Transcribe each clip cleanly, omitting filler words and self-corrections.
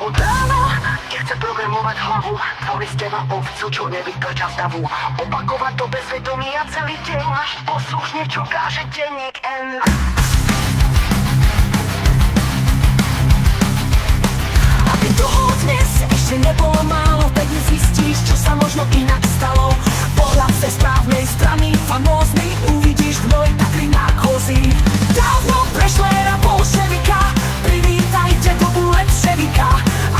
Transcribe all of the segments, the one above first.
Od rána nechce programovať hlavu, tvorí z teba ovcu, čo nevykrča z davu. Opakovať to bez vedomia celý deň, až poslušne, čo káže denník N. Aby toho dnes ešte nebolo málo, tak nezistíš, čo sa možno inak stalo. Pohľad ze správnej strany, famózny, uvidíš hnoj taký nákozí. Dávno prešla éra bolševika, privítajte dobu lepševika.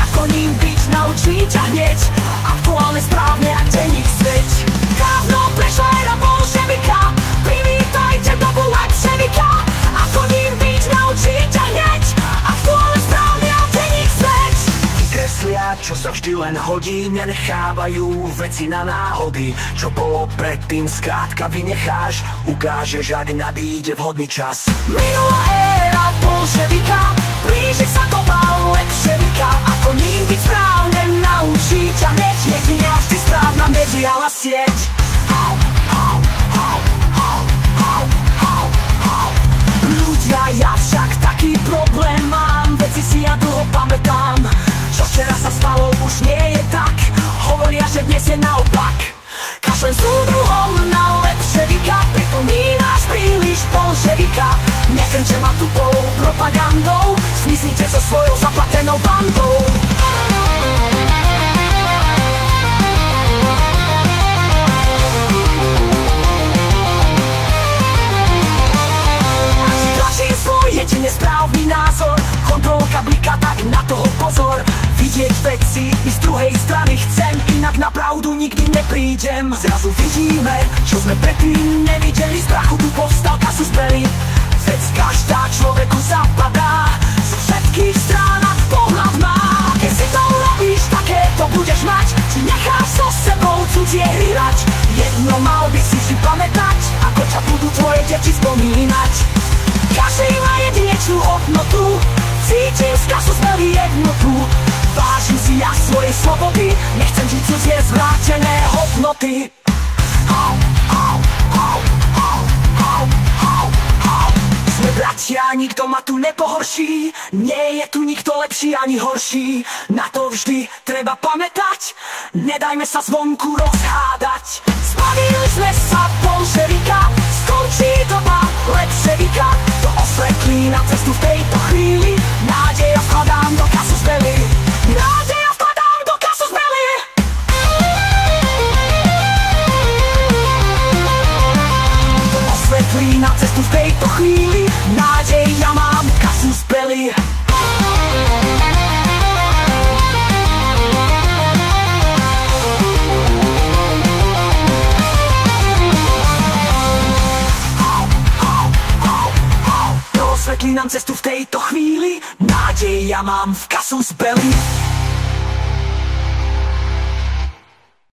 Ako ním byť, naučí ťa hneď, aktuálne, správne a denník Sveť. Dávno prešla éra bolševika, privítajte dobu lepševika. Ako ním byť, naučí ťa hneď, aktuálne, správne a denník Sveť. Kreslia, čo sa vždy len hodí, nenechávajú veci na náhody. Čo bolo predtým, skrátka vynecháš, ukážeš, ak nadíde vhodný čas. Minulá éra bolševika, blíži sa doba lepševika. Ako ním byť správne, naučí ťa hneď, jedine vždy správna mediálna sieť. Ľudia, ja však taký problém mám, veci si ja dlho pamätám. Čo včera sa stalo, už nie je tak, hovoria, že dnes je naopak. Kašlem súdruhom na lepševika, pripomínaš príliš bolševika. Nekrčte ma tupou propagandou, smyslíte so svojou zaplatenou bandou. Ak si tlačím svoj jedine správny názor, kontrolka blika, tak na toho pozor. Vidieť veci i z druhej strany chcem, inak na pravdu nikdy neprídem. Zrazu vidíme, čo sme predtým nevideli, z prachu tu povstal kasus belli. Veď každá človeku zapadá, zo všetkých strán a pohľad má. Keď si to urobíš, také to budeš mať, či necháš so sebou cudzie hry hrať. Jedno mal by si si pamätať, ako ťa budú tvoje deti spomínať. Každý má jedinečnú hodnotu, cítim z kasus belli jednotu. Vážim si ja svoje slobody, nechcem žiť cudzie zvrátené hodnoty. Sme bratia, nikto ma tu nepohorší, nie je tu nikto lepší ani horší. Na to vždy treba pamätať, nedajme sa zvonku rozhádať. Zbavili sme sa bolševika, skončí doba lepševika. To osvetlí na cestu v tejto chvíli, nádej a vkladám do kasus belli. Nádej a vkladám do kasus belli. To osvetlí na cestu v tejto chvíli, nádej ja mám, kasus belli. To osvetlí nám cestu v tejto chvíli, nádej ja mám v kasus belli.